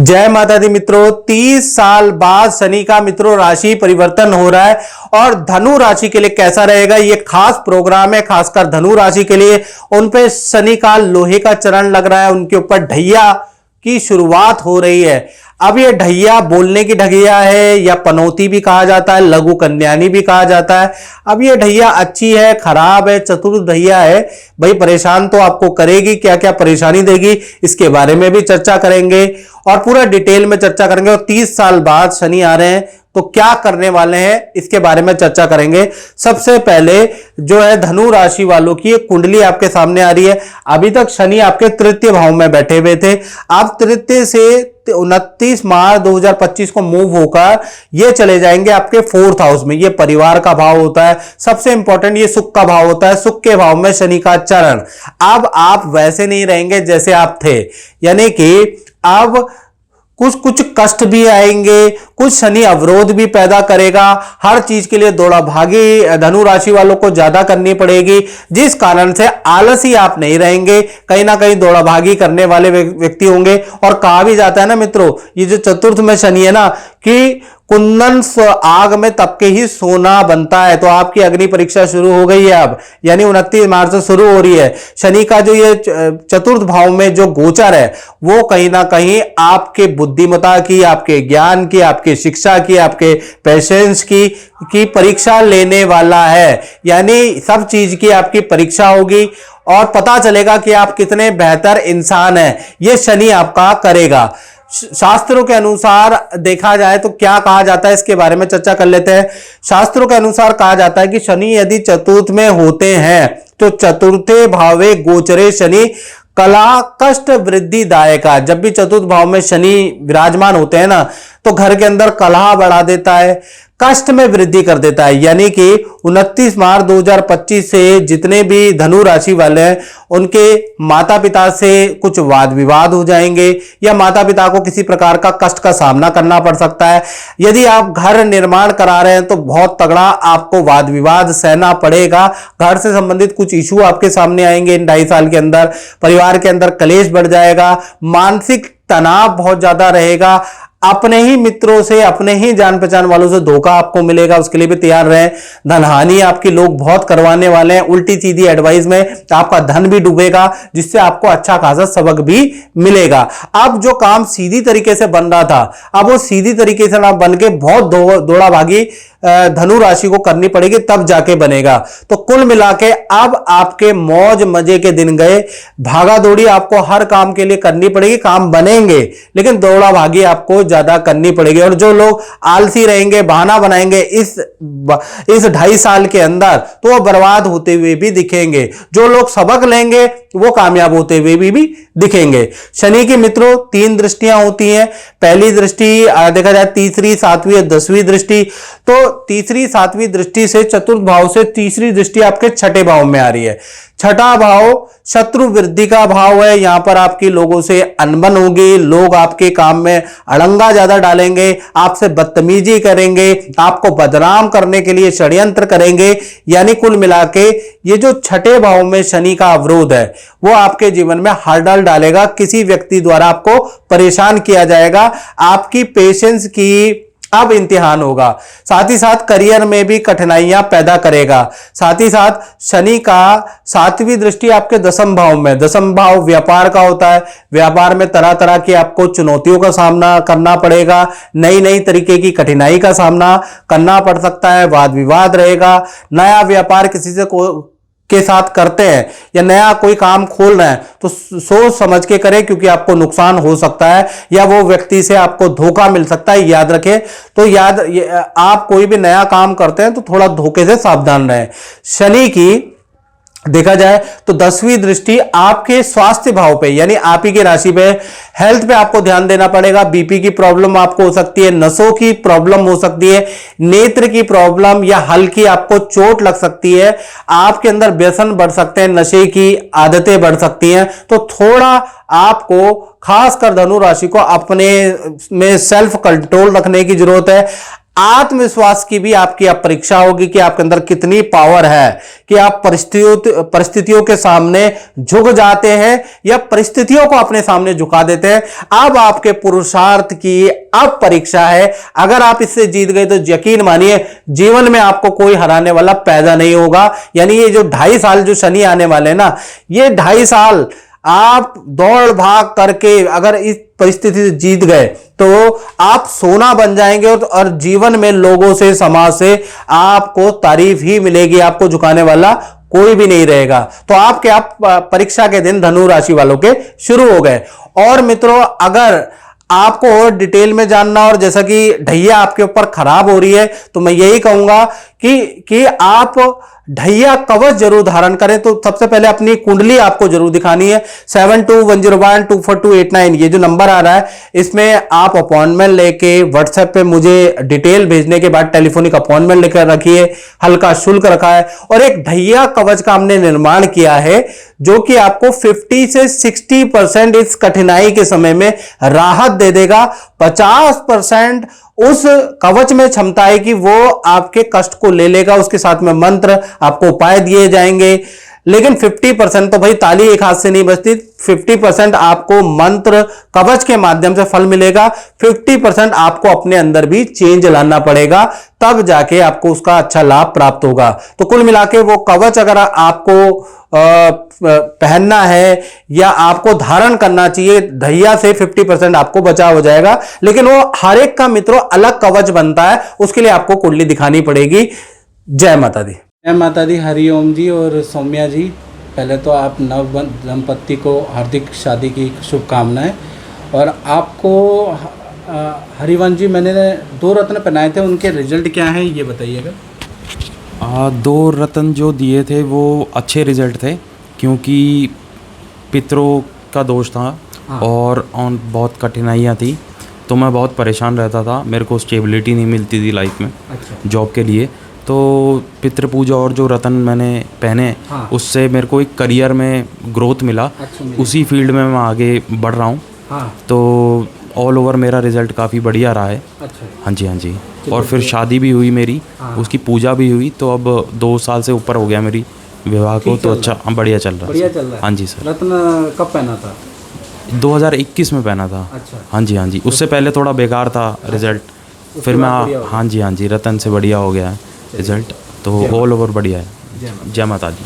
जय माता दी मित्रों। 30 साल बाद शनि का मित्रों राशि परिवर्तन हो रहा है और धनु राशि के लिए कैसा रहेगा ये खास प्रोग्राम है। खासकर धनु राशि के लिए उन पे शनि का लोहे का चरण लग रहा है, उनके ऊपर ढैया की शुरुआत हो रही है। अब ये ढैया बोलने की ढैया है या पनौती भी कहा जाता है, लघु कन्यानी भी कहा जाता है। अब ये ढैया अच्छी है खराब है, चतुर्थ ढैया है भाई, परेशान तो आपको करेगी, क्या क्या परेशानी देगी इसके बारे में भी चर्चा करेंगे और पूरा डिटेल में चर्चा करेंगे। और 30 साल बाद शनि आ रहे हैं तो क्या करने वाले हैं इसके बारे में चर्चा करेंगे। सबसे पहले जो है धनु राशि वालों की एक कुंडली आपके सामने आ रही है। अभी तक शनि आपके तृतीय भाव में बैठे हुए थे, आप तृतीय से 29 मार्च 2025 को मूव होकर ये चले जाएंगे आपके 4th हाउस में। ये परिवार का भाव होता है, सबसे इंपॉर्टेंट ये सुख का भाव होता है। सुख के भाव में शनि का चरण। अब आप वैसे नहीं रहेंगे जैसे आप थे, यानी कि अब कुछ कष्ट भी आएंगे, कुछ शनि अवरोध भी पैदा करेगा। हर चीज के लिए दौड़ा भागी धनु राशि वालों को ज्यादा करनी पड़ेगी, जिस कारण से आलसी आप नहीं रहेंगे, कहीं ना कहीं दौड़ा भागी करने वाले व्यक्ति होंगे। और कहा भी जाता है ना मित्रों, ये जो चतुर्थ में शनि है ना कि कुंदन आग में तप के ही सोना बनता है। तो आपकी अग्नि परीक्षा शुरू हो गई है अब, यानी 29 मार्च से शुरू हो रही है। शनि का जो ये चतुर्थ भाव में जो गोचर है वो कहीं ना कहीं आपके बुद्धिमत्ता की, आपके ज्ञान की, आपके शिक्षा की, आपके पेशेंस की परीक्षा लेने वाला है। यानी सब चीज की आपकी परीक्षा होगी और पता चलेगा कि आप कितने बेहतर इंसान हैं। ये शनि आपका करेगा। शास्त्रों के अनुसार देखा जाए तो क्या कहा जाता है इसके बारे में चर्चा कर लेते हैं। शास्त्रों के अनुसार कहा जाता है कि शनि यदि चतुर्थ में होते हैं तो चतुर्थे भावे गोचरे शनि कला कष्ट वृद्धि दायका। जब भी चतुर्थ भाव में शनि विराजमान होते हैं ना तो घर के अंदर कलह बढ़ा देता है, कष्ट में वृद्धि कर देता है। यानी कि 29 मार्च 2025 से जितने भी धनु राशि वाले हैं उनके माता पिता से कुछ वाद विवाद हो जाएंगे या माता पिता को किसी प्रकार का कष्ट का सामना करना पड़ सकता है। यदि आप घर निर्माण करा रहे हैं तो बहुत तगड़ा आपको वाद विवाद सहना पड़ेगा। घर से संबंधित कुछ इशू आपके सामने आएंगे इन 2.5 साल के अंदर। परिवार के अंदर कलेश बढ़ जाएगा, मानसिक तनाव बहुत ज्यादा रहेगा, अपने ही मित्रों से, अपने ही जान पहचान वालों से धोखा आपको मिलेगा, उसके लिए भी तैयार रहें। धनहानि आपकी लोग बहुत करवाने वाले हैं, उल्टी सीधी एडवाइस में आपका धन भी डूबेगा, जिससे आपको अच्छा खासा सबक भी मिलेगा। अब जो काम सीधी तरीके से बन रहा था अब वो सीधी तरीके से ना बन के बहुत दौड़ा भागी धनु राशि को करनी पड़ेगी, तब जाके बनेगा। तो कुल मिला के अब आपके मौज मजे के दिन गए। भागा दौड़ी आपको हर काम के लिए करनी पड़ेगी, काम बनेंगे लेकिन दौड़ा भागी आपको ज्यादा करनी पड़ेगी। और जो लोग आलसी रहेंगे, बहाना बनाएंगे इस 2.5 साल के अंदर, तो वो बर्बाद होते हुए भी दिखेंगे। जो लोग सबक लेंगे वो कामयाब होते हुए भी दिखेंगे। शनि की मित्रों 3 दृष्टियां होती हैं। पहली दृष्टि देखा जाए तीसरी, 7वीं और 10वीं दृष्टि। तो तीसरी 7वीं दृष्टि से चतुर्थ भाव से तीसरी दृष्टि आपके 6ठे भाव में आ रही है। 6ठा भाव शत्रु वृद्धि का भाव है। यहां पर आपकी लोगों से अनबन होगी, लोग आपके काम में अड़ंगा ज्यादा डालेंगे, आपसे बदतमीजी करेंगे, आपको बदनाम करने के लिए षड्यंत्र करेंगे। यानी कुल मिला के ये जो 6ठे भाव में शनि का अवरोध है वो आपके जीवन में हर्डल डालेगा। किसी व्यक्ति द्वारा आपको परेशान किया जाएगा, आपकी पेशेंस की अब इम्तिहान होगा। साथ ही साथ करियर में भी कठिनाइयां पैदा करेगा। साथ ही साथ शनि का 7वीं दृष्टि आपके 10म भाव में, 10म भाव व्यापार का होता है। व्यापार में तरह तरह की आपको चुनौतियों का सामना करना पड़ेगा, नई नई तरीके की कठिनाई का सामना करना पड़ सकता है, वाद विवाद रहेगा। नया व्यापार किसी से के साथ करते हैं या नया कोई काम खोल रहे हैं तो सोच समझ के करें, क्योंकि आपको नुकसान हो सकता है या वो व्यक्ति से आपको धोखा मिल सकता है, याद रखें। तो आप कोई भी नया काम करते हैं तो थोड़ा धोखे से सावधान रहें। शनि की देखा जाए तो 10वीं दृष्टि आपके स्वास्थ्य भाव पे, यानी आप ही की राशि पे, हेल्थ पे आपको ध्यान देना पड़ेगा। बीपी की प्रॉब्लम आपको हो सकती है, नसों की प्रॉब्लम हो सकती है, नेत्र की प्रॉब्लम या हल्की आपको चोट लग सकती है, आपके अंदर व्यसन बढ़ सकते हैं, नशे की आदतें बढ़ सकती हैं। तो थोड़ा आपको खासकर धनु राशि को अपने में सेल्फ कंट्रोल रखने की जरूरत है। आत्मविश्वास की भी आपकी अब परीक्षा होगी कि आपके अंदर कितनी पावर है, कि आप परिस्थितियों के सामने झुक जाते हैं या परिस्थितियों को अपने सामने झुका देते हैं। अब आपके पुरुषार्थ की अब परीक्षा है। अगर आप इससे जीत गए तो यकीन मानिए जीवन में आपको कोई हराने वाला पैदा नहीं होगा। यानी ये जो 2.5 साल जो शनि आने वाले हैं ना, ये 2.5 साल आप दौड़ भाग करके अगर इस परिस्थिति से जीत गए तो आप सोना बन जाएंगे और जीवन में लोगों से, समाज से आपको तारीफ ही मिलेगी, आपको झुकाने वाला कोई भी नहीं रहेगा। तो आपके आप परीक्षा के दिन धनु राशि वालों के शुरू हो गए। और मित्रों, अगर आपको और डिटेल में जानना और जैसा कि ढैया आपके ऊपर खराब हो रही है तो मैं यही कहूंगा कि आप ढैया कवच जरूर धारण करें। तो सबसे पहले अपनी कुंडली आपको जरूर दिखानी है। 7210124289 ये जो नंबर आ रहा है, इसमें आप अपॉइंटमेंट लेके व्हाट्सएप पे मुझे डिटेल भेजने के बाद टेलीफोनिक अपॉइंटमेंट लेकर रखिए। हल्का शुल्क रखा है और एक ढैया कवच का हमने निर्माण किया है जो कि आपको 50 से 60% इस कठिनाई के समय में राहत दे देगा। 50% उस कवच में क्षमता है कि वो आपके कष्ट को ले लेगा। उसके साथ में मंत्र, आपको उपाय दिए जाएंगे। लेकिन 50% तो भाई ताली एक हाथ से नहीं बजती। 50% आपको मंत्र कवच के माध्यम से फल मिलेगा। 50% आपको अपने अंदर भी चेंज लाना पड़ेगा, तब जाके आपको उसका अच्छा लाभ प्राप्त होगा। तो कुल मिला के वो कवच अगर आपको पहनना है या आपको धारण करना चाहिए, ढैया से 50% आपको बचाव हो जाएगा। लेकिन वो हर एक का मित्रों अलग कवच बनता है, उसके लिए आपको कुंडली दिखानी पड़ेगी। जय माता दी। जय माता दी। हरिओम जी और सौम्या जी, पहले तो आप नव दंपत्ति को हार्दिक शादी की शुभकामनाएं। और आपको हरिवंश जी, मैंने 2 रत्न पहनाए थे, उनके रिजल्ट क्या हैं ये बताइएगा। 2 रत्न जो दिए थे वो अच्छे रिजल्ट थे, क्योंकि पितरों का दोष था और बहुत कठिनाइयाँ थी, तो मैं बहुत परेशान रहता था। मेरे को स्टेबिलिटी नहीं मिलती थी लाइफ में, जॉब के लिए। तो पितृ पूजा और जो रत्न मैंने पहने, उससे मेरे को एक करियर में ग्रोथ मिला। उसी फील्ड में मैं आगे बढ़ रहा हूँ। तो ऑल ओवर मेरा रिज़ल्ट काफ़ी बढ़िया रहा है। हाँ जी, हाँ जी। और फिर शादी भी हुई मेरी, उसकी पूजा भी हुई। तो अब 2 साल से ऊपर हो गया मेरी विवाह को। तो अच्छा, बढ़िया चल रहा है। हाँ जी सर। रत्न कब पहना था? 2021 में पहना था। हाँ जी, हाँ जी। उससे पहले थोड़ा बेकार था रिज़ल्ट, फिर मैं हाँ जी, हाँ जी, रतन से बढ़िया हो गया है रिज़ल्ट। तो ऑल ओवर बढ़िया है। जय माता दी।